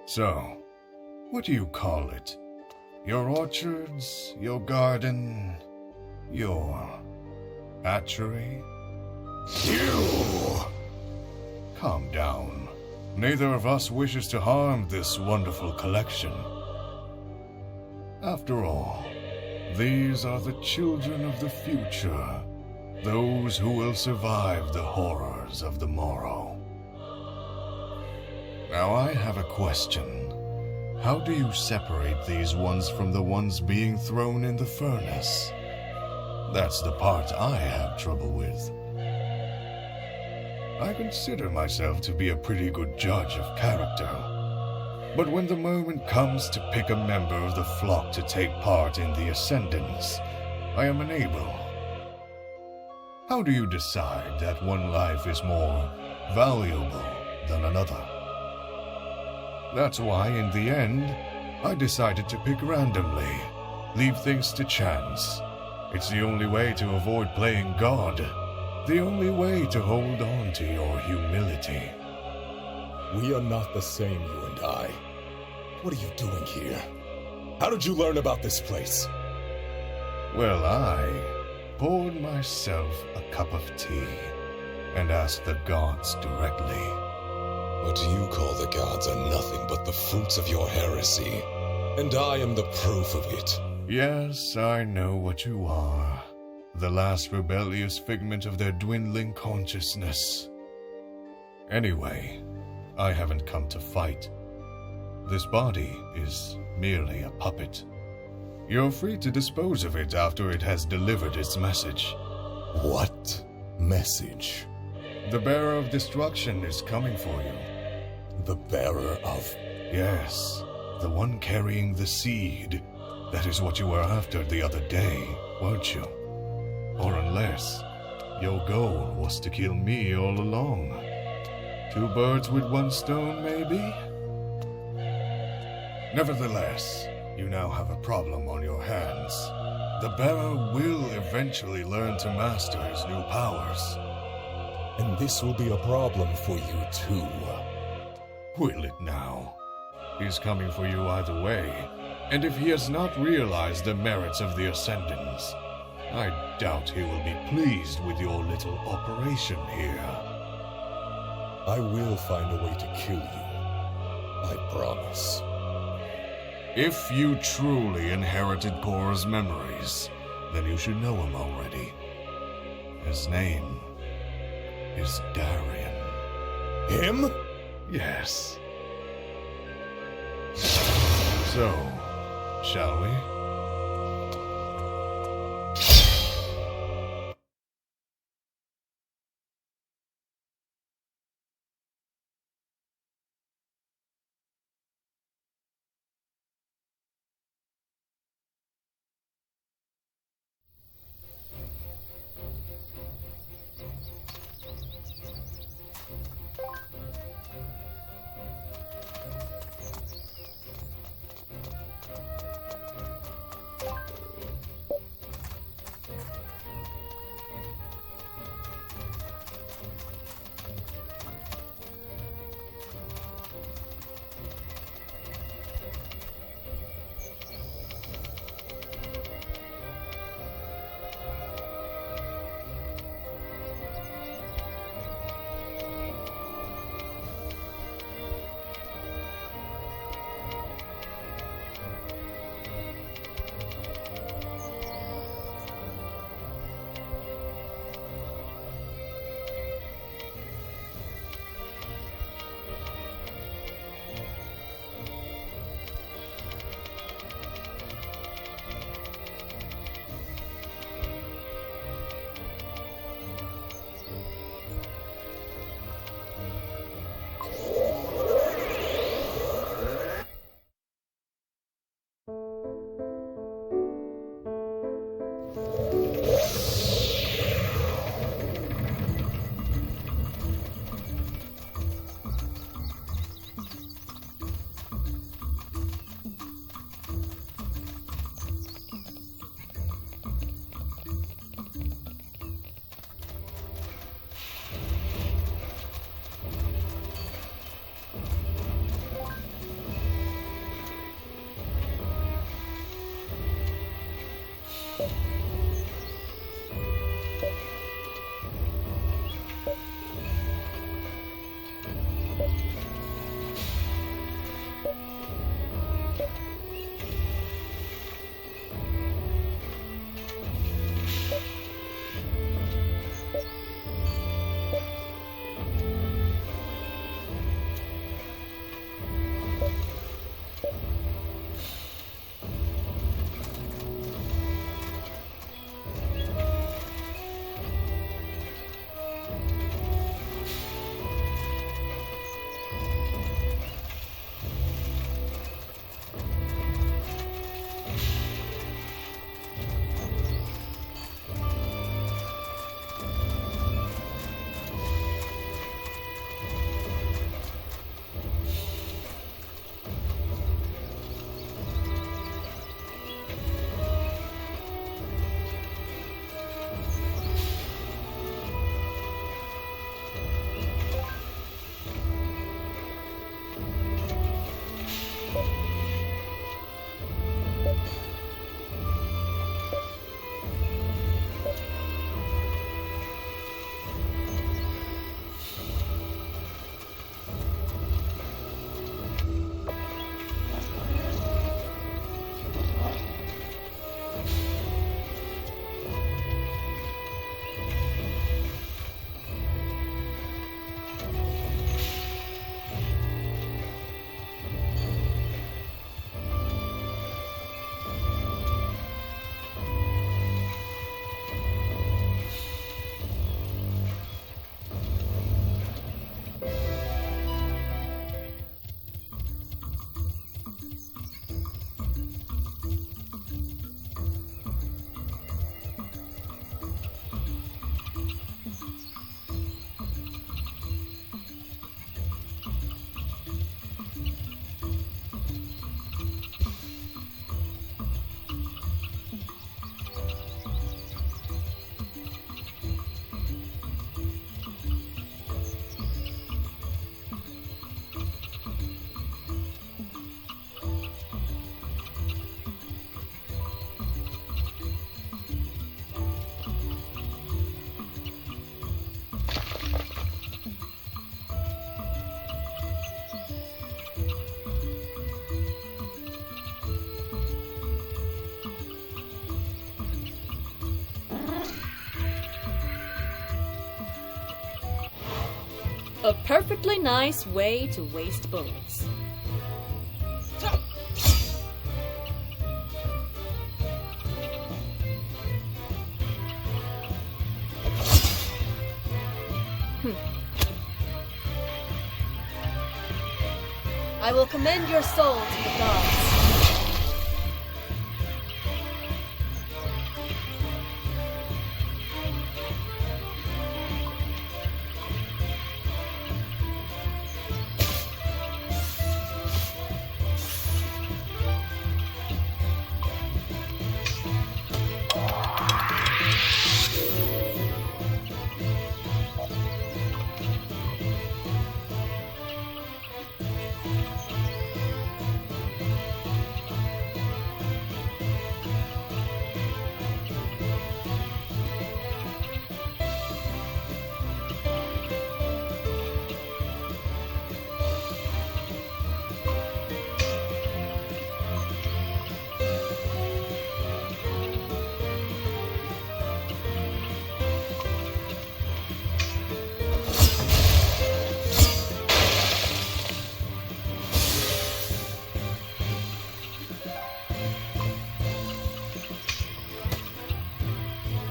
So, what do you call it? Your orchards, your garden, your hatchery? You! Calm down. Neither of us wishes to harm this wonderful collection. After all, these are the children of the future, those who will survive the horrors of the morrow. Now I have a question. How do you separate these ones from the ones being thrown in the furnace? That's the part I have trouble with. I consider myself to be a pretty good judge of character. But when the moment comes to pick a member of the flock to take part in the Ascendance, I am unable. How do you decide that one life is more valuable than another? That's why, in the end, I decided to pick randomly, leave things to chance. It's the only way to avoid playing God, the only way to hold on to your humility. We are not the same, you and I. What are you doing here? How did you learn about this place? Well, I poured myself a cup of tea and asked the gods directly. What you call the gods are nothing but the fruits of your heresy, and I am the proof of it. Yes, I know what you are. The last rebellious figment of their dwindling consciousness. Anyway, I haven't come to fight. This body is merely a puppet. You're free to dispose of it after it has delivered its message. What message? The bearer of destruction is coming for you. The bearer of... Yes, the one carrying the seed. That is what you were after the other day, weren't you? Or unless your goal was to kill me all along. 2 birds with 1 stone, maybe? Nevertheless, you now have a problem on your hands. The bearer will eventually learn to master his new powers. And this will be a problem for you too. Will it now? He's coming for you either way, and if he has not realized the merits of the Ascendants, I doubt he will be pleased with your little operation here. I will find a way to kill you. I promise. If you truly inherited Korra's memories, then you should know him already. His name is Darian. Him? Yes. So, shall we? A perfectly nice way to waste bullets. I will commend your soul to the gods.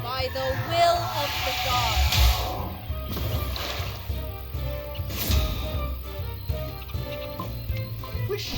By the will of the gods. Whoosh.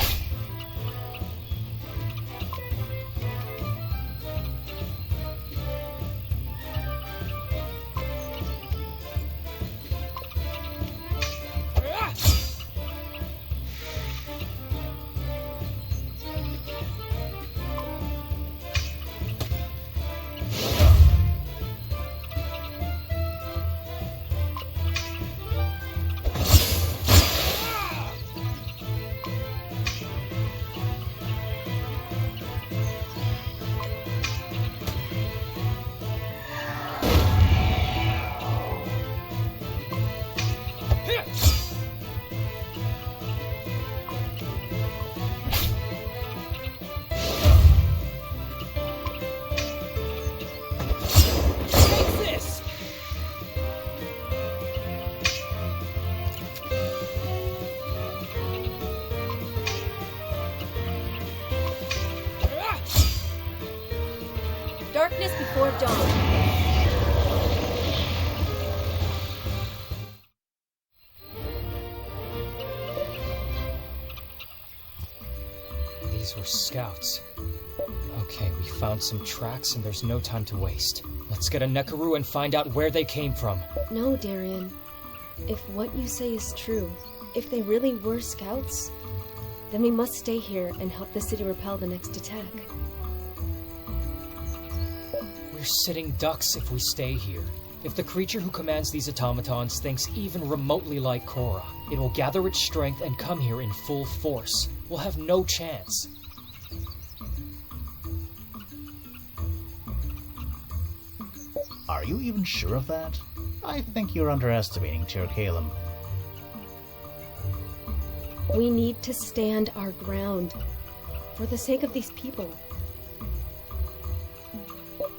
darkness before dawn. These were scouts. Okay, we found some tracks and there's no time to waste. Let's get a Nekaru and find out where they came from. No, Darien. If what you say is true, if they really were scouts, then we must stay here and help the city repel the next attack. We're sitting ducks if we stay here. If the creature who commands these automatons thinks even remotely like Korra, it will gather its strength and come here in full force. We'll have no chance. Are you even sure of that? I think you're underestimating Tirkalem. We need to stand our ground. For the sake of these people.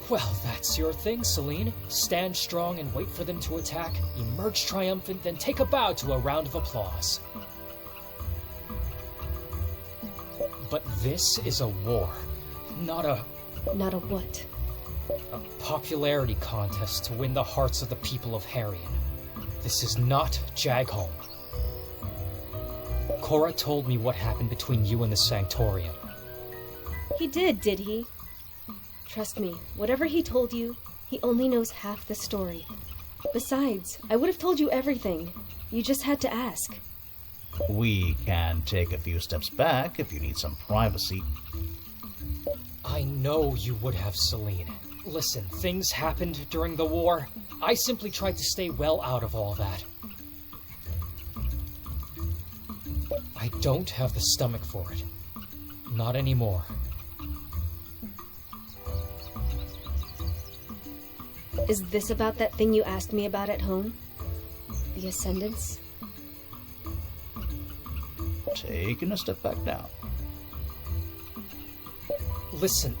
Well, that's your thing, Celine. Stand strong and wait for them to attack, emerge triumphant, then take a bow to a round of applause. But this is a war, not a what? A popularity contest to win the hearts of the people of Heryon. This is not Jagholm. Korra told me what happened between you and the Sanctorium. He did he? Trust me, whatever he told you, he only knows half the story. Besides, I would have told you everything. You just had to ask. We can take a few steps back if you need some privacy. I know you would have, Celine. Listen, things happened during the war. I simply tried to stay well out of all that. I don't have the stomach for it. Not anymore. Is this about that thing you asked me about at home? The Ascendants? Taking a step back now. Listen,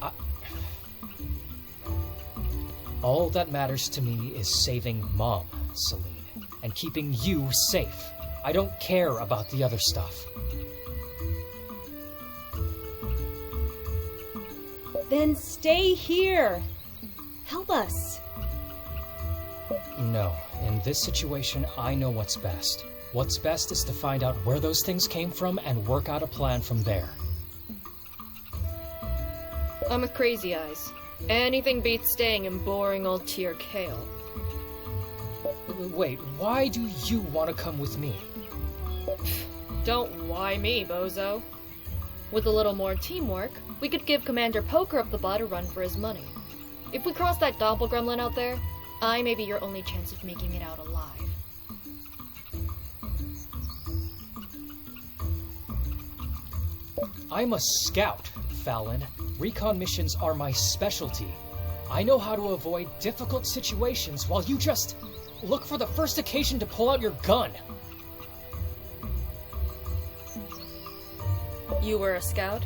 all that matters to me is saving Mom, Celine, and keeping you safe. I don't care about the other stuff. Then stay here! Help us! No, in this situation, I know what's best. What's best is to find out where those things came from and work out a plan from there. I'm with Crazy Eyes. Anything beats staying in boring old Tirkalem. Wait, why do you want to come with me? Don't why me, bozo. With a little more teamwork, we could give Commander Poker up the butt a run for his money. If we cross that doppelgremlin out there, I may be your only chance of making it out alive. I'm a scout, Fallon. Recon missions are my specialty. I know how to avoid difficult situations while you just look for the first occasion to pull out your gun. You were a scout?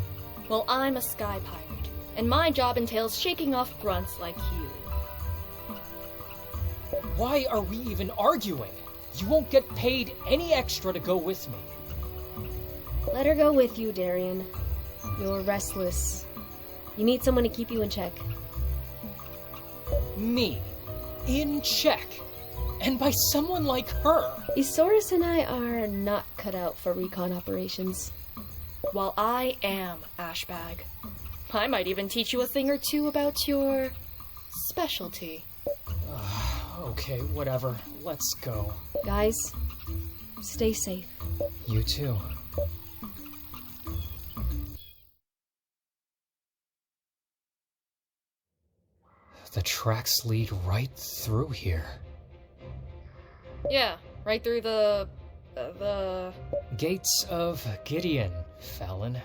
Well, I'm a sky pirate, and my job entails shaking off grunts like you. Why are we even arguing? You won't get paid any extra to go with me. Let her go with you, Darien. You're restless. You need someone to keep you in check. Me? In check? And by someone like her? Isaurus and I are not cut out for recon operations. While I am, Ashbag. I might even teach you a thing or two about your specialty. Okay, whatever. Let's go. Guys, stay safe. You too. The tracks lead right through here. Yeah, right through the Gates of Gideon, Fallon.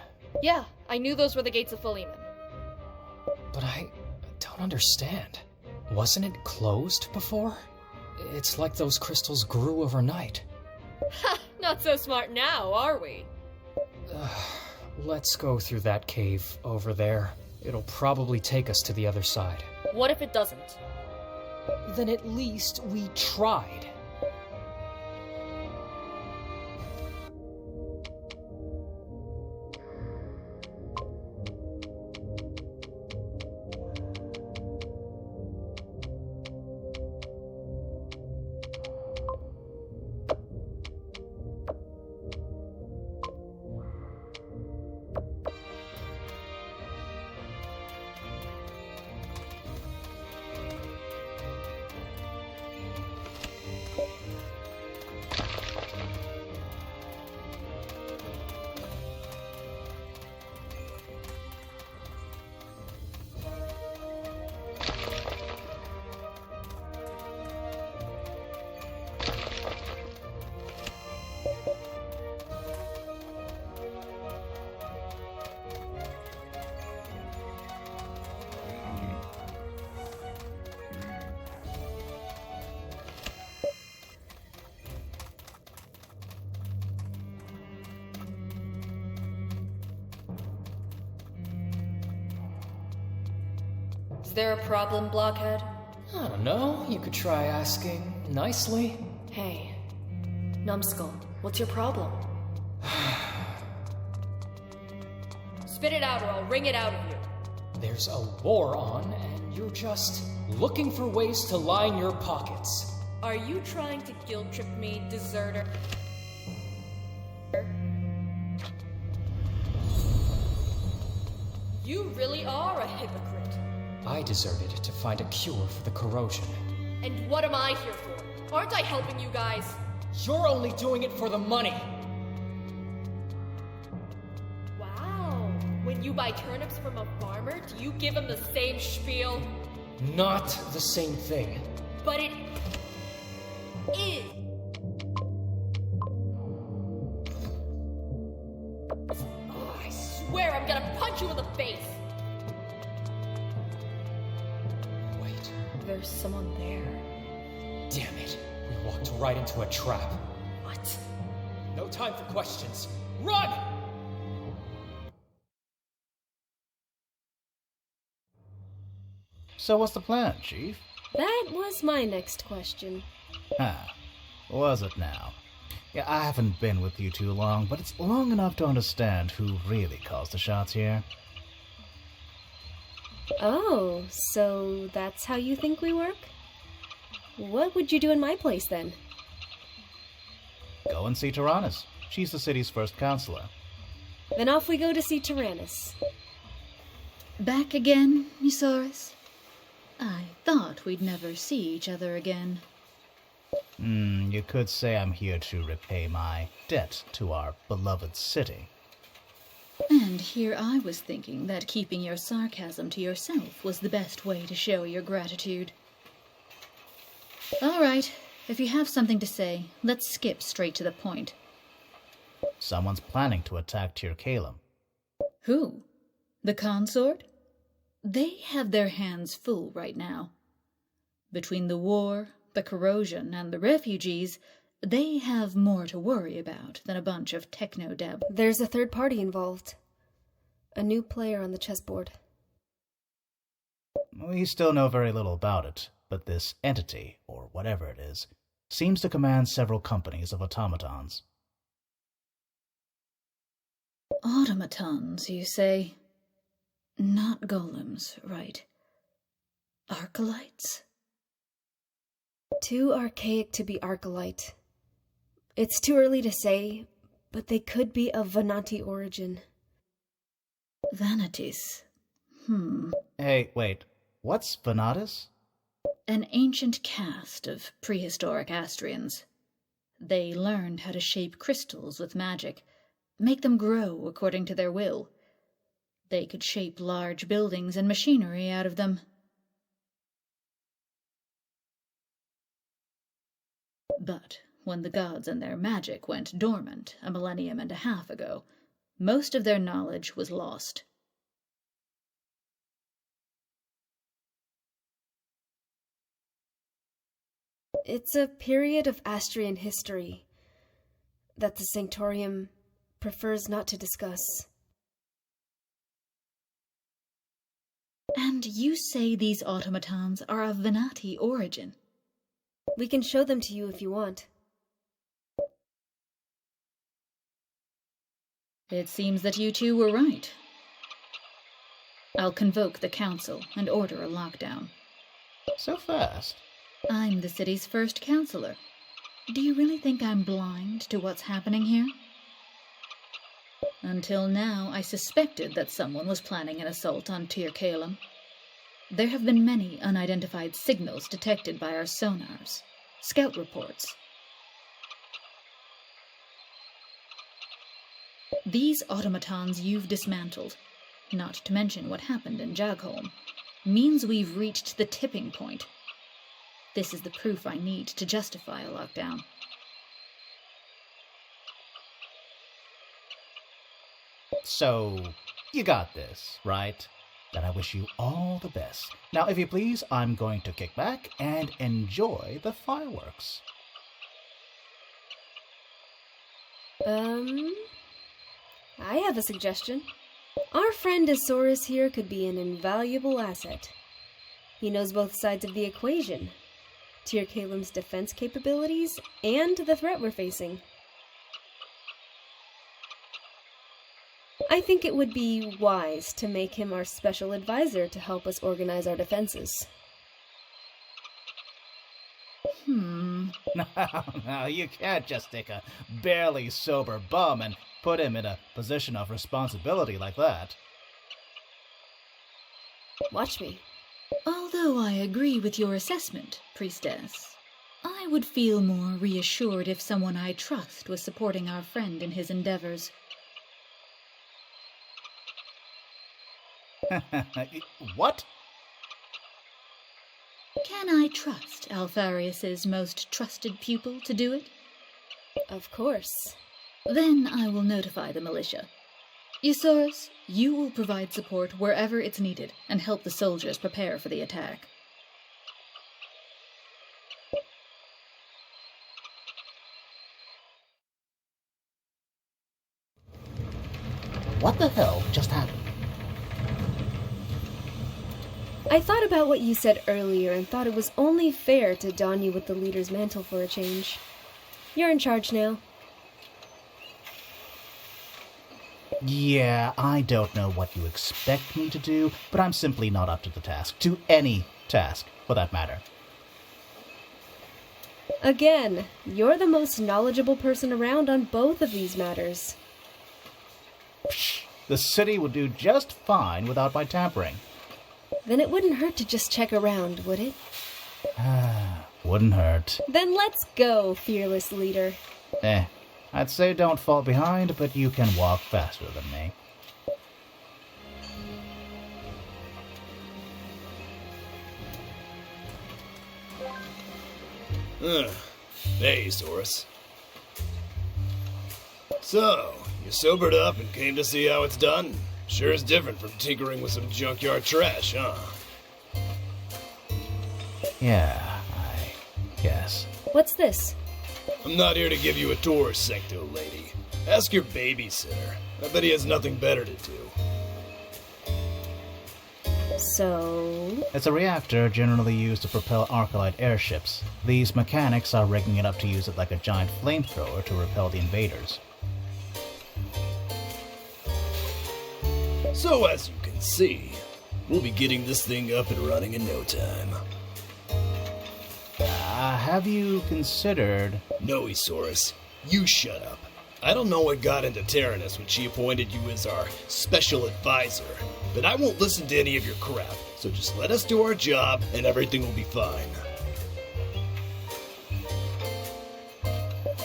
Yeah, I knew those were the gates of Philemon. But I don't understand. Wasn't it closed before? It's like those crystals grew overnight. Ha! Not so smart now, are we? Let's go through that cave over there. It'll probably take us to the other side. What if it doesn't? Then at least we tried. there a problem, Blockhead? I don't know. You could try asking nicely. Hey, Numbskull, what's your problem? Spit it out or I'll wring it out of you. There's a war on, and you're just looking for ways to line your pockets. Are you trying to guilt trip me, deserter? You really are a hypocrite. I deserted to find a cure for the corrosion. And what am I here for? Aren't I helping you guys? You're only doing it for the money. Wow. When you buy turnips from a farmer, do you give him the same spiel? Not the same thing. But it is. Oh, I swear I'm gonna punch you in the face. Wait. There's someone there. Damn it. We walked right into a trap. What? No time for questions. Run! So what's the plan, Chief? That was my next question. Was it now? Yeah, I haven't been with you too long, but it's long enough to understand who really calls the shots here. Oh, so that's how you think we work? What would you do in my place, then? Go and see Tyrannus. She's the city's first counselor. Then off we go to see Tyrannus. Back again, Eusaurus? I thought we'd never see each other again. You could say I'm here to repay my debt to our beloved city. And here I was thinking that keeping your sarcasm to yourself was the best way to show your gratitude. All right, if you have something to say, let's skip straight to the point. Someone's planning to attack Tircalum. Who? The consort? They have their hands full right now. Between the war, the corrosion, and the refugees, they have more to worry about than a bunch of techno-deb. There's a third party involved. A new player on the chessboard. We still know very little about it, but this entity, or whatever it is, seems to command several companies of automatons. Automatons, you say? Not golems, right? Archelites? Too archaic to be Archelite. It's too early to say, but they could be of Venati origin. Vanities. Hey, wait. What's Venatus? An ancient caste of prehistoric Astrians. They learned how to shape crystals with magic, make them grow according to their will. They could shape large buildings and machinery out of them. But when the gods and their magic went dormant a millennium and a half ago, most of their knowledge was lost. It's a period of Astrian history that the Sanctorium prefers not to discuss. And you say these automatons are of Venati origin? We can show them to you if you want. It seems that you two were right. I'll convoke the council and order a lockdown. So fast? I'm the city's first councilor. Do you really think I'm blind to what's happening here? Until now, I suspected that someone was planning an assault on Tircalum. There have been many unidentified signals detected by our sonars, scout reports. These automatons you've dismantled, not to mention what happened in Jagholm, means we've reached the tipping point. This is the proof I need to justify a lockdown. So, you got this, right? Then I wish you all the best. Now, if you please, I'm going to kick back and enjoy the fireworks. I have a suggestion. Our friend Asaurus here could be an invaluable asset. He knows both sides of the equation. Tyr Kalem's defense capabilities and the threat we're facing. I think it would be wise to make him our special advisor to help us organize our defenses. No, you can't just take a barely sober bum and put him in a position of responsibility like that. Watch me. Although I agree with your assessment, Priestess, I would feel more reassured if someone I trust was supporting our friend in his endeavors. What? Can I trust Alpharius's most trusted pupil to do it? Of course. Then I will notify the militia. Eusaurus, you will provide support wherever it's needed and help the soldiers prepare for the attack. What the hell just happened? I thought about what you said earlier and thought it was only fair to don you with the leader's mantle for a change. You're in charge now. Yeah, I don't know what you expect me to do, but I'm simply not up to the task. To any task, for that matter. Again, you're the most knowledgeable person around on both of these matters. Psh, the city would do just fine without my tampering. Then it wouldn't hurt to just check around, would it? Wouldn't hurt. Then let's go, fearless leader. I'd say don't fall behind, but you can walk faster than me. Hey, Saurus. So, you sobered up and came to see how it's done? Sure is different from tinkering with some junkyard trash, huh? Yeah, I guess. What's this? I'm not here to give you a tour, Secto lady. Ask your babysitter. I bet he has nothing better to do. So... It's a reactor generally used to propel Arcalite airships. These mechanics are rigging it up to use it like a giant flamethrower to repel the invaders. So as you can see, we'll be getting this thing up and running in no time. Have you considered... No, Eusaurus. You shut up. I don't know what got into Tyrannus when she appointed you as our special advisor, but I won't listen to any of your crap, so just let us do our job and everything will be fine.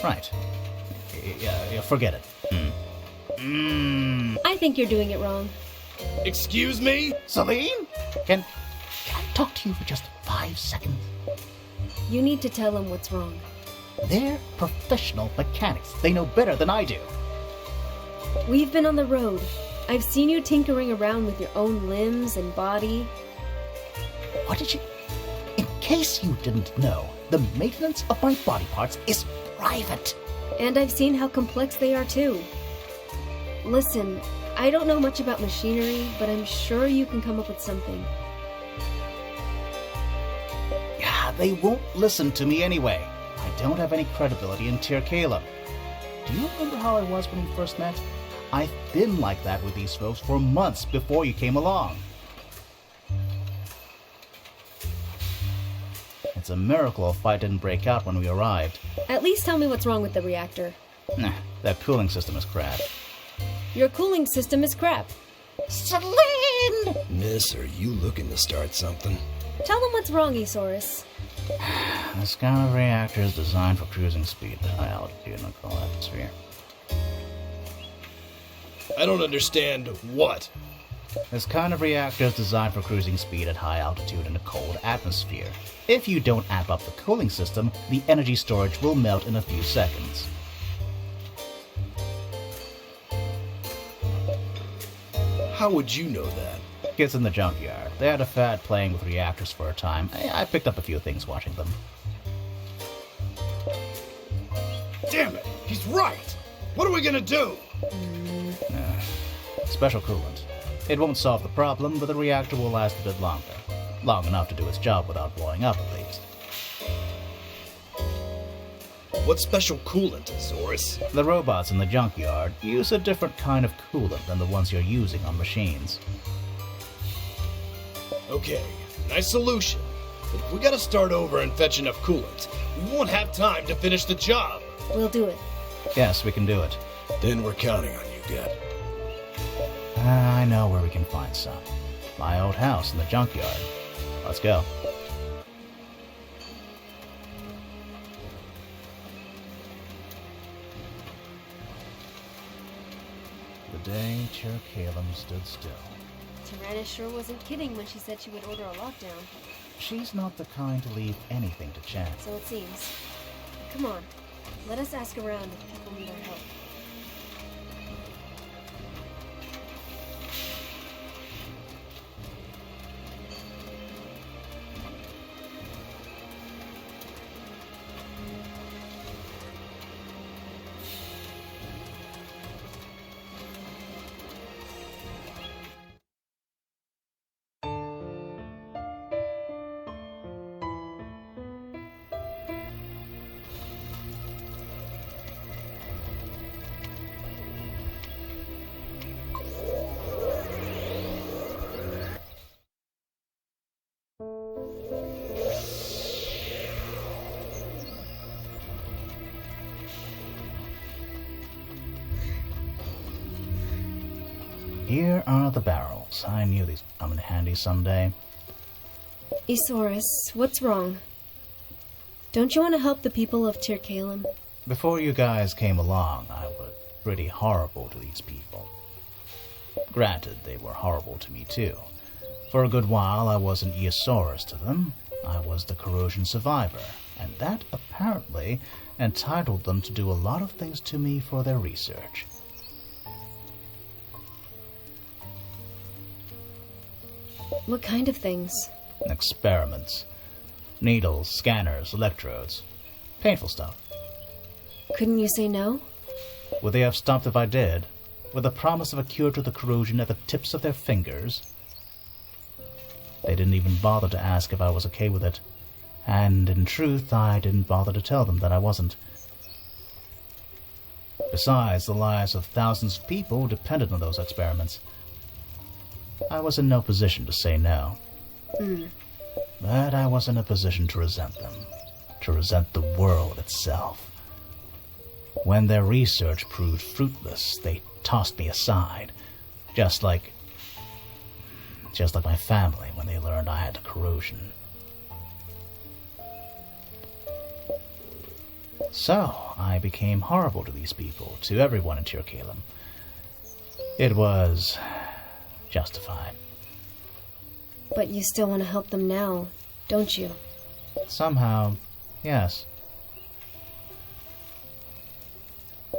Right. Yeah, forget it. I think you're doing it wrong. Excuse me? Celine? Can I talk to you for just 5 seconds? You need to tell him what's wrong. They're professional mechanics. They know better than I do. We've been on the road. I've seen you tinkering around with your own limbs and body. What did you... In case you didn't know, the maintenance of my body parts is private. And I've seen how complex they are too. Listen, I don't know much about machinery, but I'm sure you can come up with something. Yeah, they won't listen to me anyway. I don't have any credibility in Tyr Kalem. Do you remember how I was when we first met? I've been like that with these folks for months before you came along. It's a miracle a fight didn't break out when we arrived. At least tell me what's wrong with the reactor. Nah, that cooling system is crap. Your cooling system is crap. Celine! Miss, are you looking to start something? Tell them what's wrong, Eusaurus. This kind of reactor is designed for cruising speed at high altitude in a cold atmosphere. I don't understand what. This kind of reactor is designed for cruising speed at high altitude in a cold atmosphere. If you don't amp up the cooling system, the energy storage will melt in a few seconds. How would you know that? Kids in the junkyard. They had a fad playing with reactors for a time. I picked up a few things watching them. Damn it! He's right! What are we gonna do? Special coolant. It won't solve the problem, but the reactor will last a bit longer. Long enough to do its job without blowing up, at least. What special coolant is Zorus? The robots in the junkyard use a different kind of coolant than the ones you're using on machines. Okay, nice solution. But if we gotta start over and fetch enough coolant, we won't have time to finish the job. We'll do it. Yes, we can do it. Then we're counting on you, Dad. I know where we can find some. My old house in the junkyard. Let's go. The day Cherkalum stood still. Tyrannus sure wasn't kidding when she said she would order a lockdown. She's not the kind to leave anything to chance. So it seems. Come on, let us ask around if people need our help. Here are the barrels. I knew these would come in handy someday. Isaurus, what's wrong? Don't you want to help the people of Tirkalum? Before you guys came along, I was pretty horrible to these people. Granted, they were horrible to me too. For a good while, I was an Eosaurus to them. I was the corrosion survivor, and that apparently entitled them to do a lot of things to me for their research. What kind of things? Experiments. Needles, scanners, electrodes. Painful stuff. Couldn't you say no? Would they have stopped if I did? With the promise of a cure to the corrosion at the tips of their fingers? They didn't even bother to ask if I was okay with it. And in truth, I didn't bother to tell them that I wasn't. Besides, the lives of thousands of people depended on those experiments. I was in no position to say no. But I was in a position to resent them. To resent the world itself. When their research proved fruitless, they tossed me aside. Just like my family when they learned I had the corrosion. So, I became horrible to these people, to everyone in Tirkalum. It was justified. But you still want to help them now, don't you? Somehow, yes.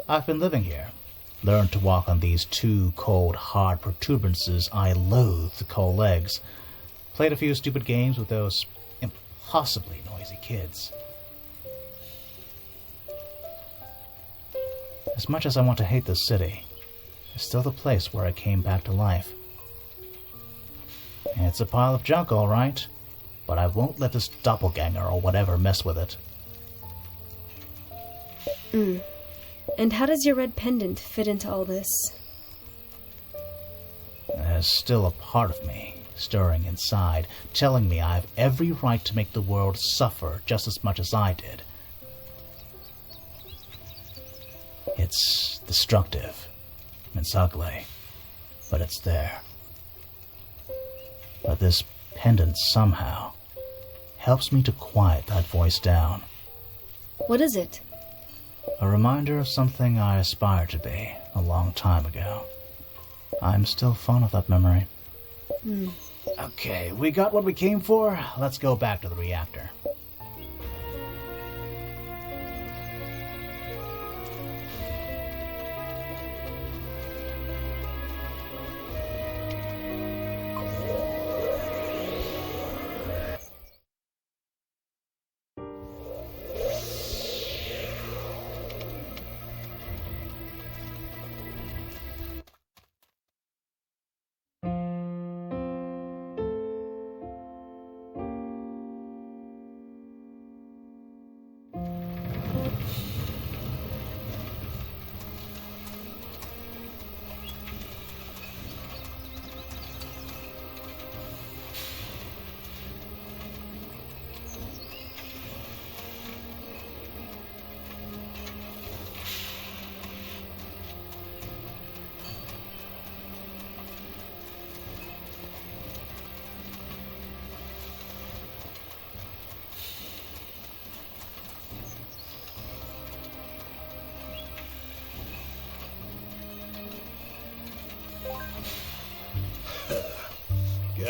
I've been living here. Learned to walk on these two cold, hard protuberances I loathe to call legs. Played a few stupid games with those impossibly noisy kids. As much as I want to hate this city, it's still the place where I came back to life. It's a pile of junk, all right, but I won't let this doppelganger or whatever mess with it. And how does your red pendant fit into all this? There's still a part of me stirring inside, telling me I have every right to make the world suffer just as much as I did. It's destructive. It's ugly. But it's there. But this pendant somehow helps me to quiet that voice down. What is it? A reminder of something I aspired to be a long time ago. I'm still fond of that memory. Okay, we got what we came for. Let's go back to the reactor.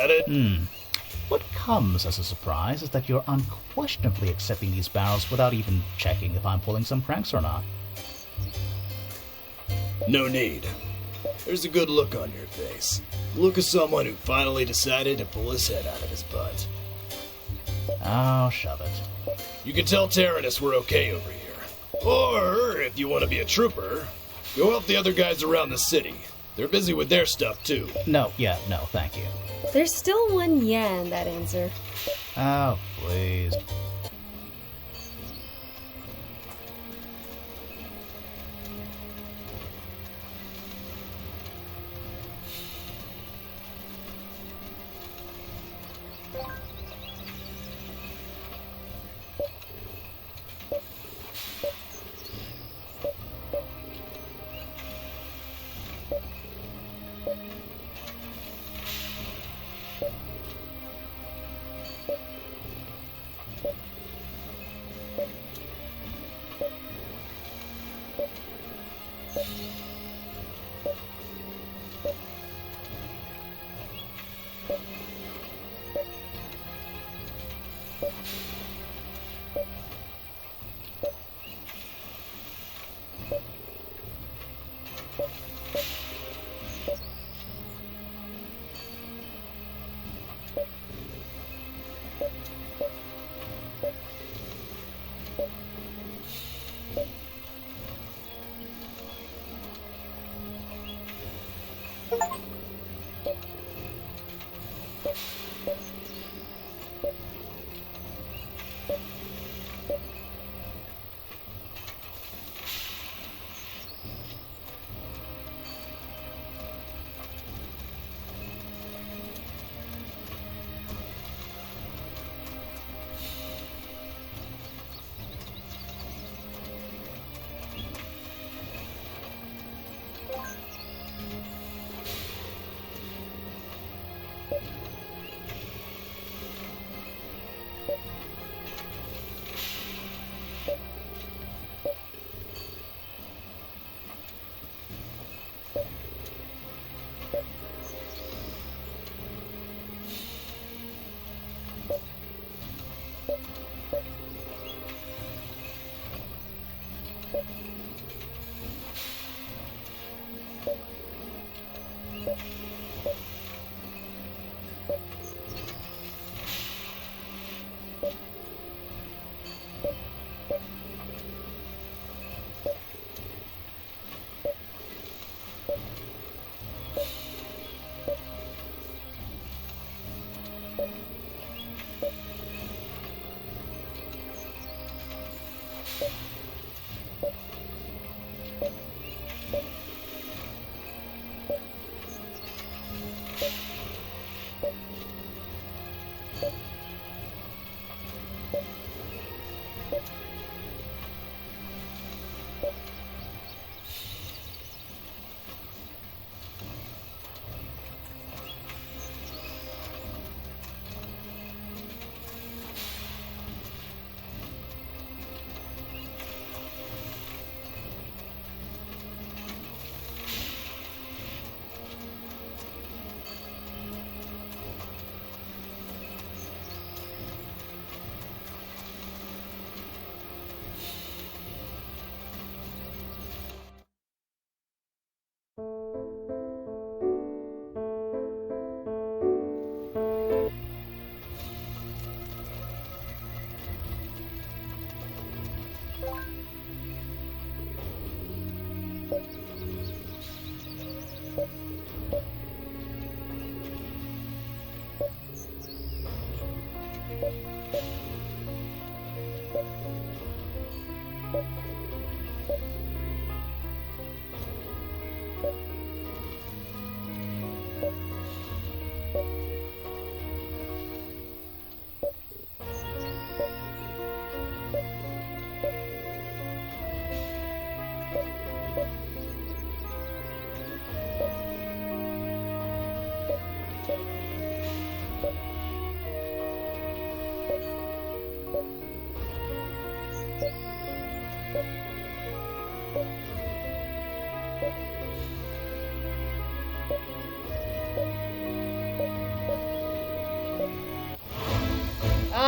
that it? What comes as a surprise is that you're unquestionably accepting these barrels without even checking if I'm pulling some pranks or not. No need. There's a good look on your face. The look of someone who finally decided to pull his head out of his butt. Oh, shove it. You can tell Tyrannus we're okay over here. Or, if you want to be a trooper, go help the other guys around the city. They're busy with their stuff, too. No, thank you. There's still one yeah in that answer. Oh, please.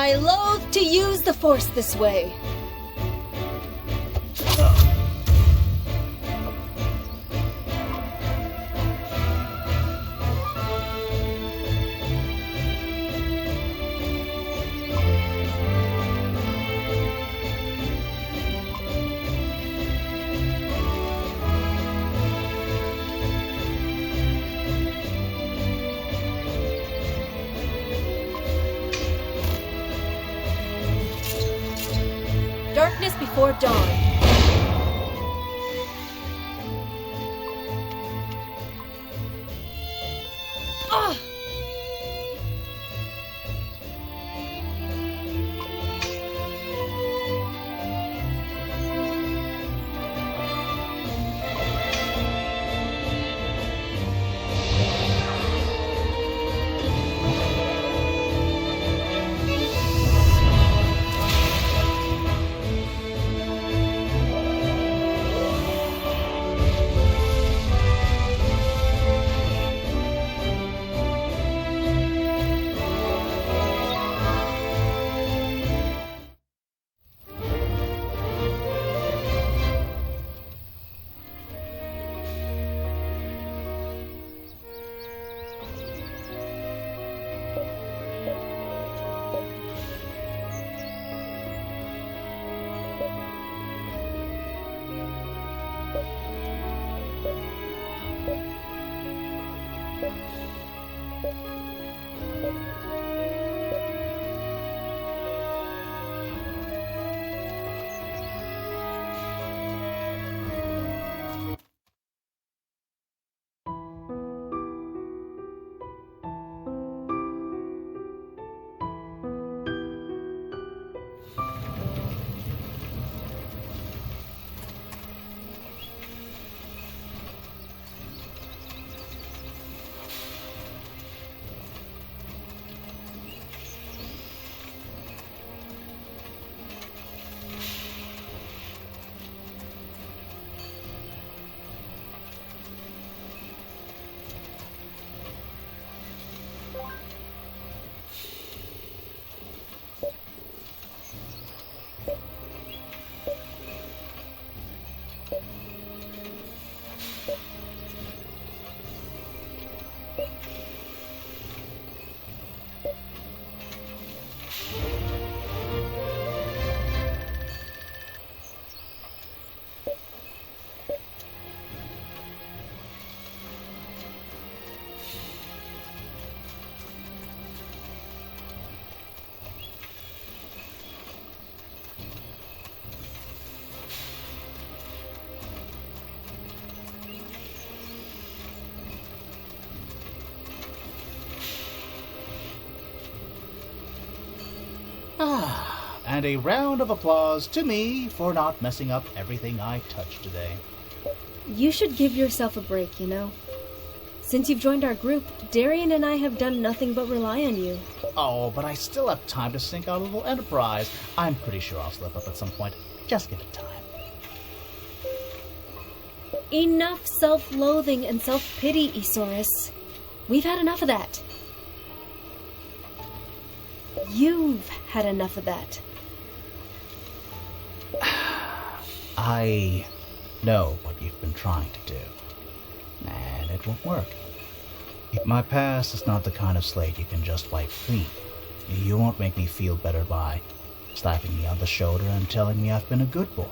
I loathe to use the Force this way. Darkness before dawn. Ah! And a round of applause to me for not messing up everything I touched today. You should give yourself a break, you know? Since you've joined our group, Darian and I have done nothing but rely on you. Oh, but I still have time to sink our little enterprise. I'm pretty sure I'll slip up at some point. Just give it time. Enough self-loathing and self-pity, Esoris. We've had enough of that. You've had enough of that. I know what you've been trying to do, and it won't work. My past is not the kind of slate you can just wipe clean. You won't make me feel better by slapping me on the shoulder and telling me I've been a good boy.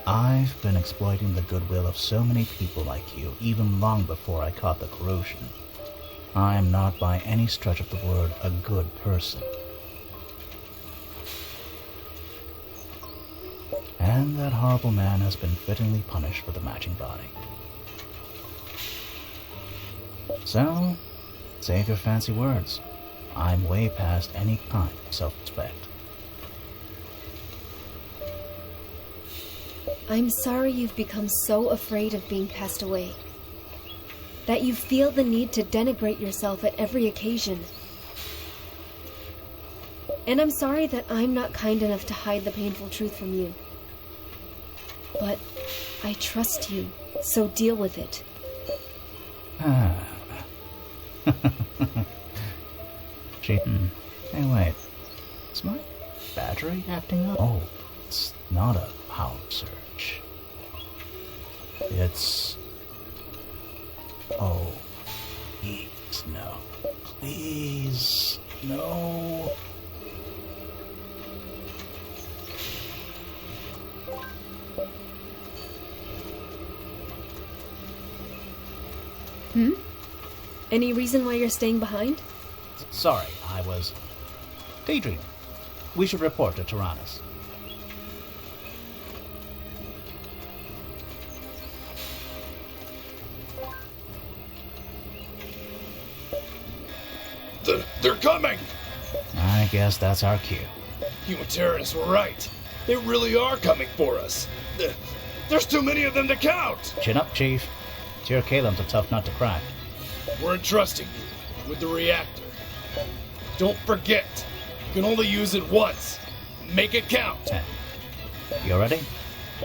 I've been exploiting the goodwill of so many people like you, even long before I caught the corrosion. I'm not by any stretch of the word a good person. And that horrible man has been fittingly punished for the matching body. So, save your fancy words. I'm way past any kind of self-respect. I'm sorry you've become so afraid of being cast away. That you feel the need to denigrate yourself at every occasion. And I'm sorry that I'm not kind enough to hide the painful truth from you. But I trust you, so deal with it. Hey, wait. Is my battery acting up? Oh, it's not a power surge. It's... Oh, please, no. Please, no. Any reason why you're staying behind? Sorry, I was daydreaming. We should report to Tyrannus. They're coming! I guess that's our cue. You and Tyrannus were right. They really are coming for us. There's too many of them to count! Chin up, Chief. Tyrcaelim's a tough nut to crack. We're entrusting you with the reactor. Don't forget, you can only use it once. Make it count. You ready?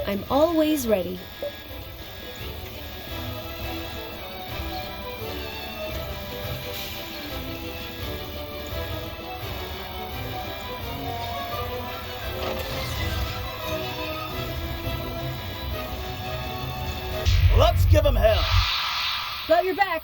I'm always ready. Let's give him hell! Got your back!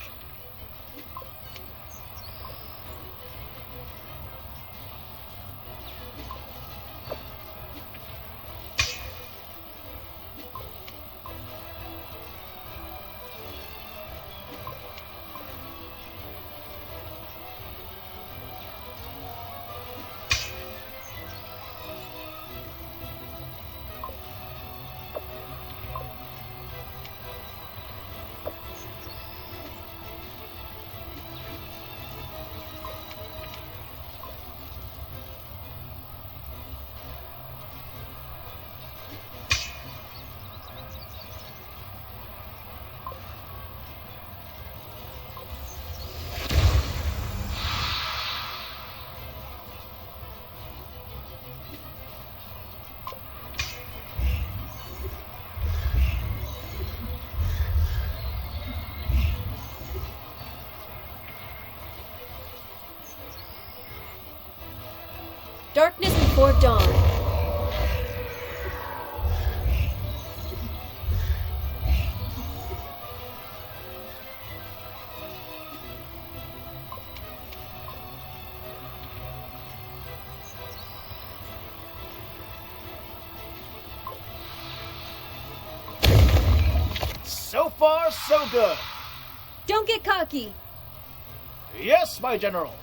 Darkness before dawn. So far, so good. Don't get cocky. Yes, my general.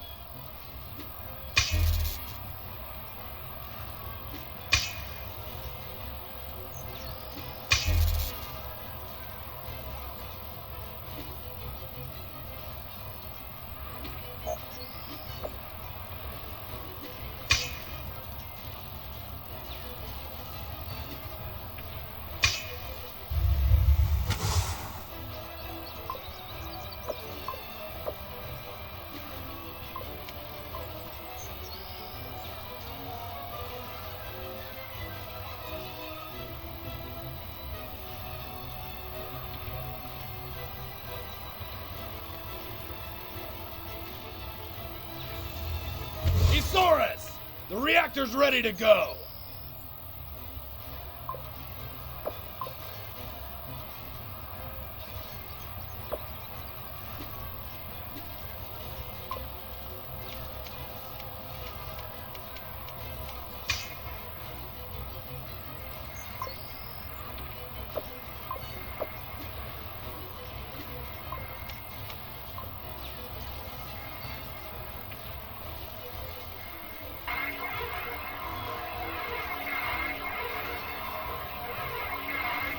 Isaurus! The reactor's ready to go!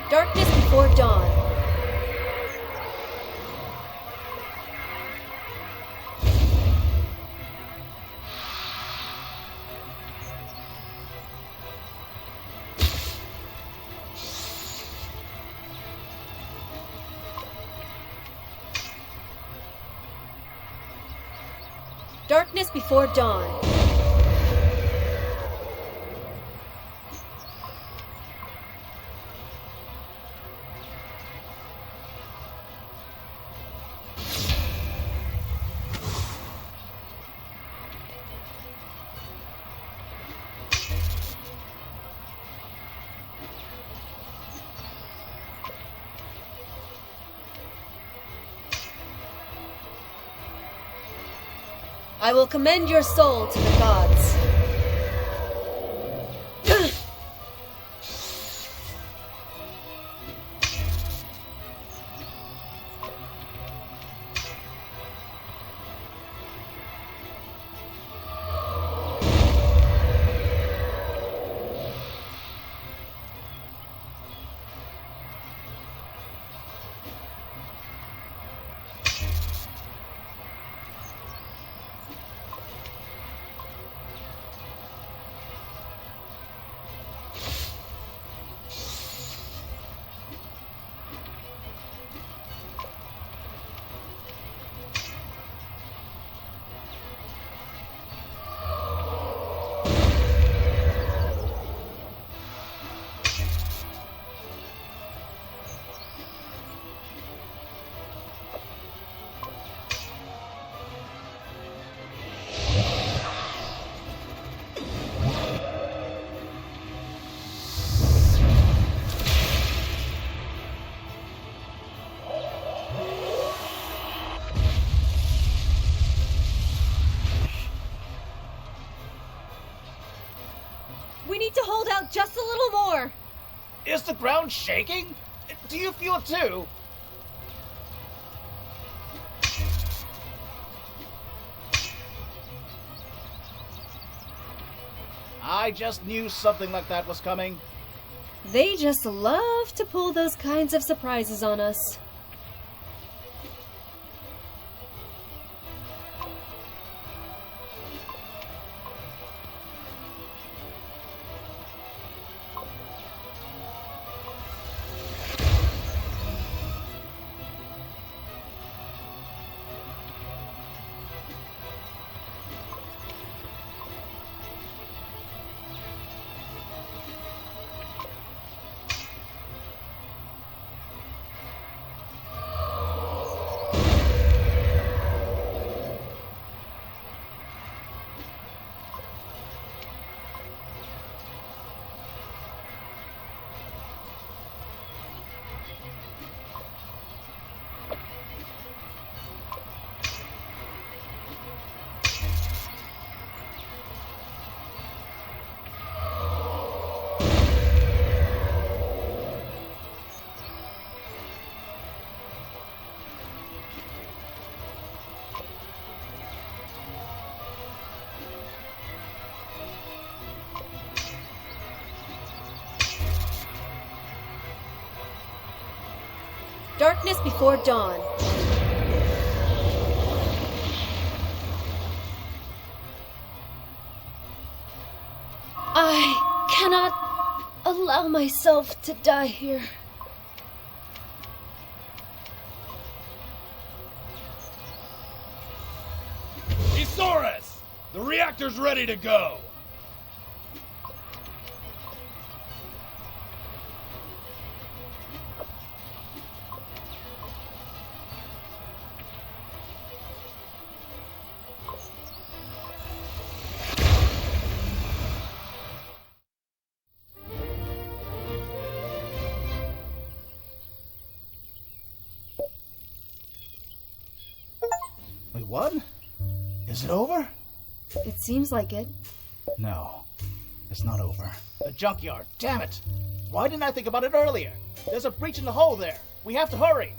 Darkness before dawn. Darkness before dawn. I will commend your soul to the gods. We need to hold out just a little more. Is the ground shaking? Do you feel it too? I just knew something like that was coming. They just love to pull those kinds of surprises on us. Darkness before dawn. I cannot allow myself to die here. Isaurus! The reactor's ready to go! Wait, what? Is it over? It seems like it. No, it's not over. The junkyard, damn it! Why didn't I think about it earlier? There's a breach in the hull there. We have to hurry.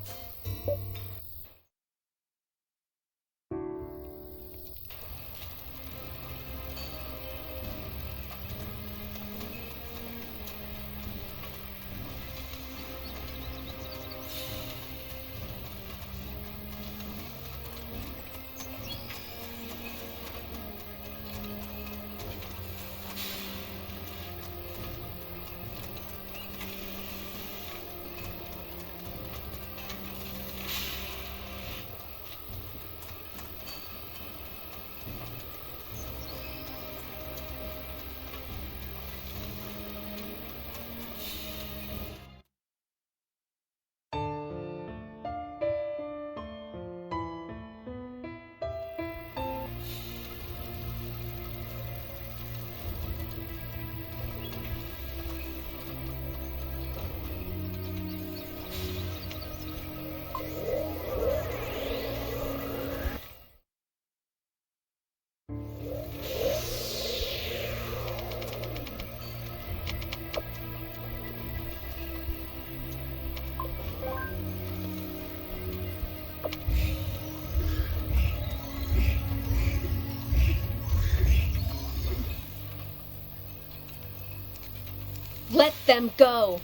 Let them go!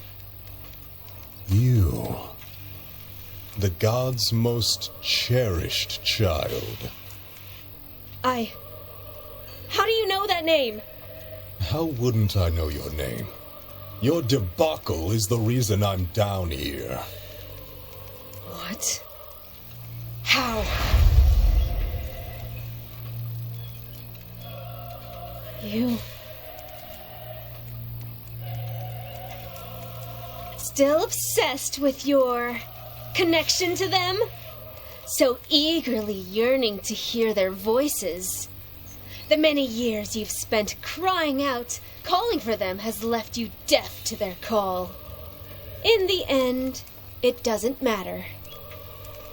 You, the god's most cherished child. How do you know that name? How wouldn't I know your name? Your debacle is the reason I'm down here. What? How? You... Still obsessed with your connection to them? So eagerly yearning to hear their voices. The many years you've spent crying out, calling for them, has left you deaf to their call. In the end, it doesn't matter.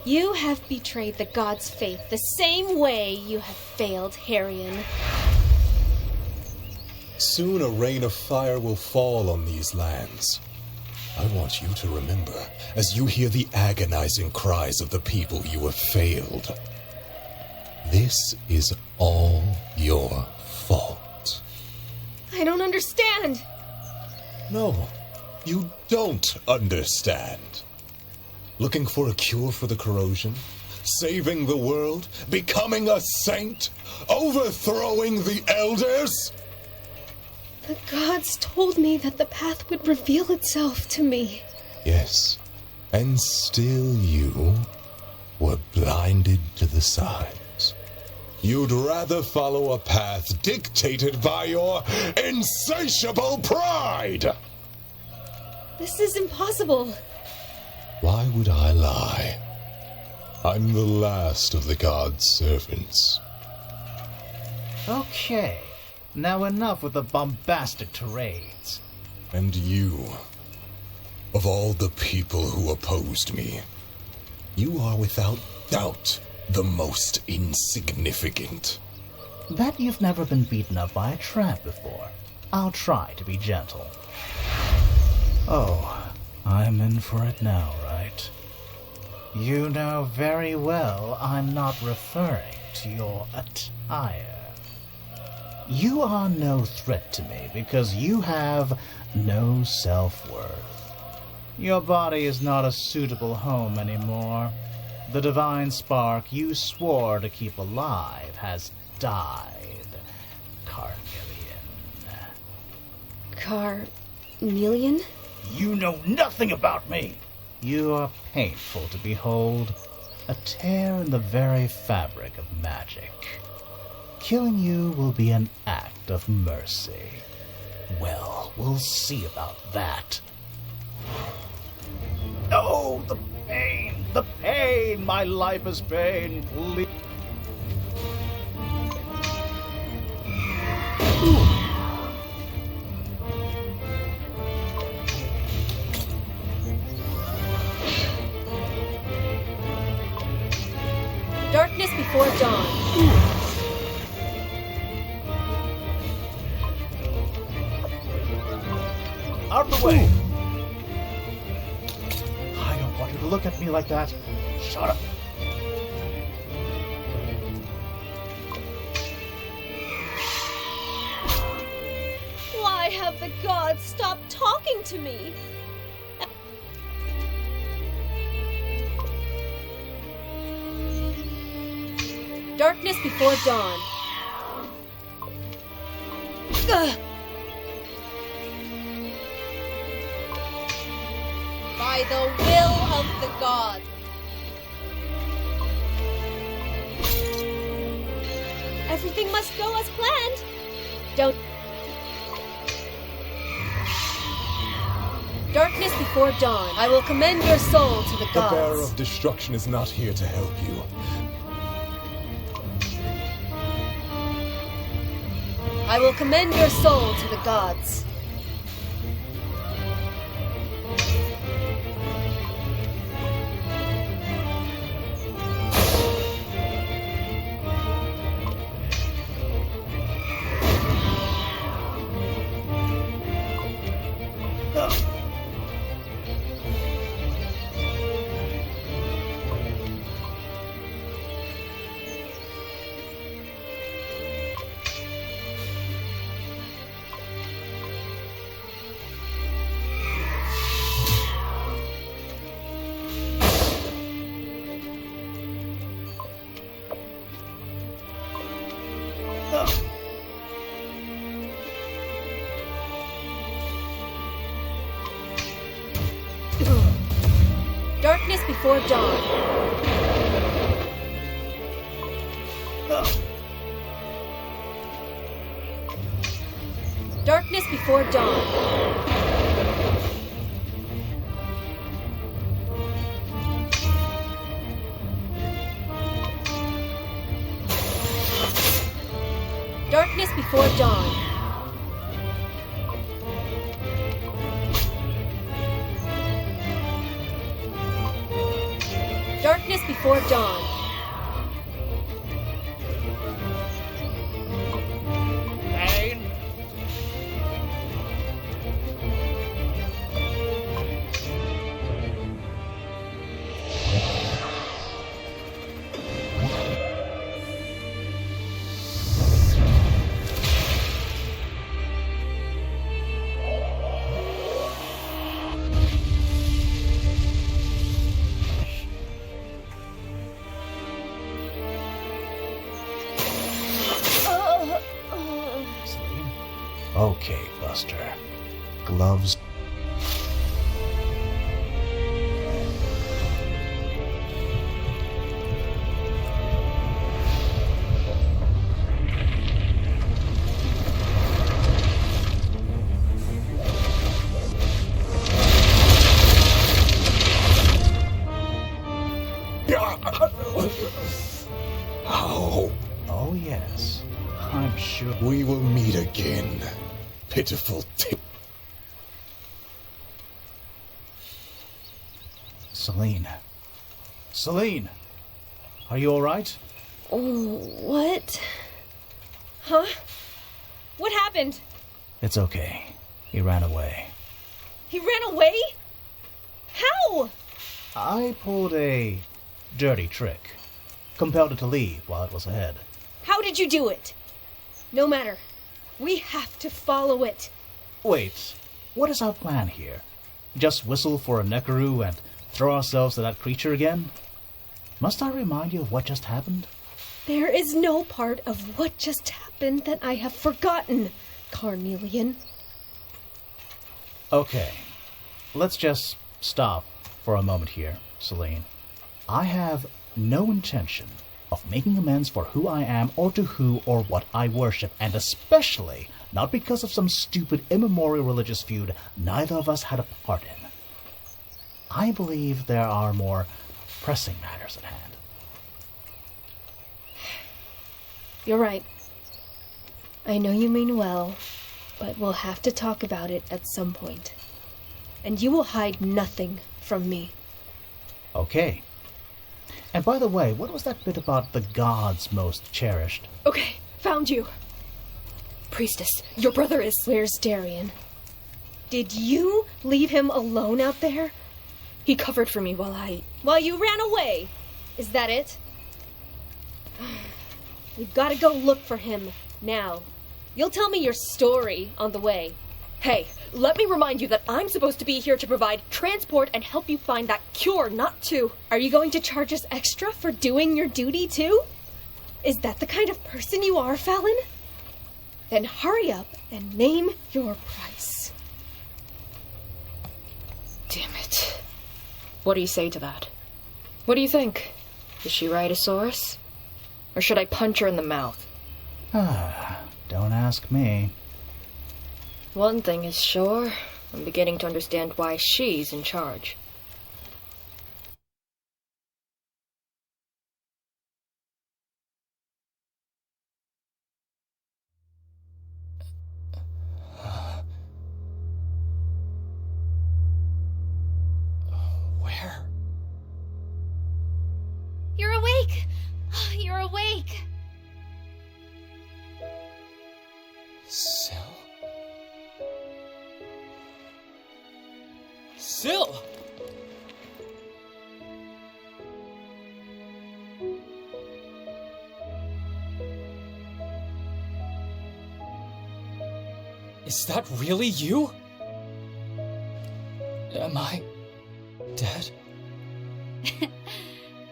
You have betrayed the god's faith the same way you have failed Heryon. Soon a rain of fire will fall on these lands. I want you to remember, as you hear the agonizing cries of the people you have failed. This is all your fault. I don't understand. No, you don't understand. Looking for a cure for the corrosion? Saving the world? Becoming a saint? Overthrowing the elders? The gods told me that the path would reveal itself to me. Yes, and still you were blinded to the signs. You'd rather follow a path dictated by your insatiable pride! This is impossible. Why would I lie? I'm the last of the god's servants. Okay, now enough with the bombastic tirades. And you, of all the people who opposed me, you are without doubt the most insignificant. Bet you've never been beaten up by a tramp before. I'll try to be gentle. Oh, I'm in for it now, right? You know very well I'm not referring to your attire. You are no threat to me because you have no self-worth. Your body is not a suitable home anymore. The divine spark you swore to keep alive has died, Carmelian? You know nothing about me! You are painful to behold. A tear in the very fabric of magic. Killing you will be an act of mercy. Well, we'll see about that. Oh, the pain! The pain! My life is pain! Please. Darkness before dawn. Out of the way! I don't want you to look at me like that. Shut up. Why have the gods stopped talking to me? Darkness before dawn. Ugh. By the will of the gods. Everything must go as planned. Don't. Darkness before dawn. I will commend your soul to the The gods. bearer of destruction is not here to help you. I will commend your soul to the gods. Darkness before dawn. Darkness before dawn. Darkness before dawn. Darkness before dawn. Pain. Sleep? Okay, Buster. Gloves. How? Oh, yes. I'm sure. We will meet again. Pitiful Celine. Celine! Are you alright? Oh, what? Huh? What happened? It's okay. He ran away. He ran away? How? I pulled a dirty trick. Compelled it to leave while it was ahead. How did you do it? No matter. We have to follow it. Wait, what is our plan here? Just whistle for a Nekaru and throw ourselves at that creature again? Must I remind you of what just happened? There is no part of what just happened that I have forgotten, Carnelian. Okay, let's just stop for a moment here, Celine. I have no intention of making amends for who I am or to who or what I worship, and especially not because of some stupid immemorial religious feud neither of us had a part in. I believe there are more pressing matters at hand. You're right. I know you mean well, but we'll have to talk about it at some point. And you will hide nothing from me. Okay. And by the way, what was that bit about the gods most cherished? Okay, found you. Priestess, your brother is... Where's Darien? Did you leave him alone out there? He covered for me While you ran away? Is that it? We've got to go look for him, now. You'll tell me your story on the way. Hey, let me remind you that I'm supposed to be here to provide transport and help you find that cure, not to... Are you going to charge us extra for doing your duty, too? Is that the kind of person you are, Fallon? Then hurry up and name your price. Damn it. What do you say to that? What do you think? Is she right, Asaurus? Or should I punch her in the mouth? Don't ask me. One thing is sure, I'm beginning to understand why she's in charge. Where? You're awake! You're awake! Syl? Syl! Is that really you? Am I dead?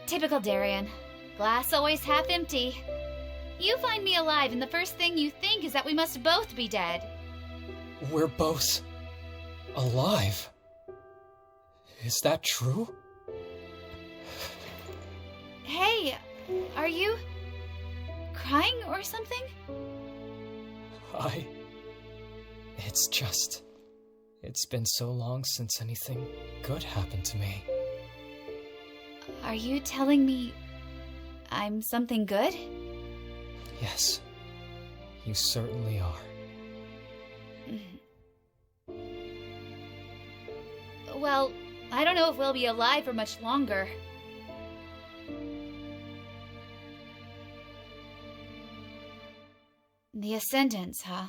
Typical Darien. Glass always half empty. You find me alive and the first thing you think is that we must both be dead. We're both alive. Is that true? Hey, are you crying or something? It's been so long since anything good happened to me. Are you telling me I'm something good? Yes, you certainly are. Well, I don't know if we'll be alive for much longer. The Ascendants, huh?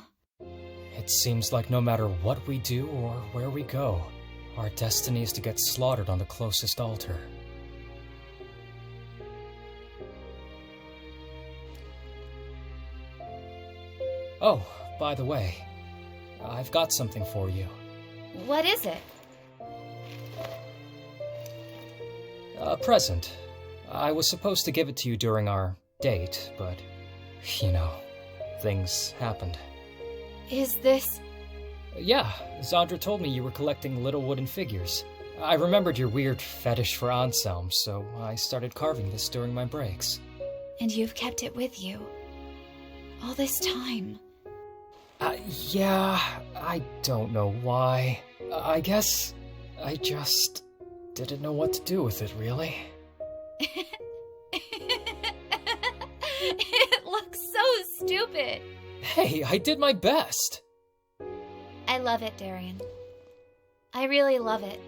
It seems like no matter what we do or where we go, our destiny is to get slaughtered on the closest altar. Oh, by the way, I've got something for you. What is it? A present. I was supposed to give it to you during our date, but, things happened. Is this... Yeah, Zandra told me you were collecting little wooden figures. I remembered your weird fetish for Anselm, so I started carving this during my breaks. And you've kept it with you all this time? Yeah, I don't know why. I guess I just didn't know what to do with it, really. It looks so stupid. Hey, I did my best. I love it, Darian. I really love it.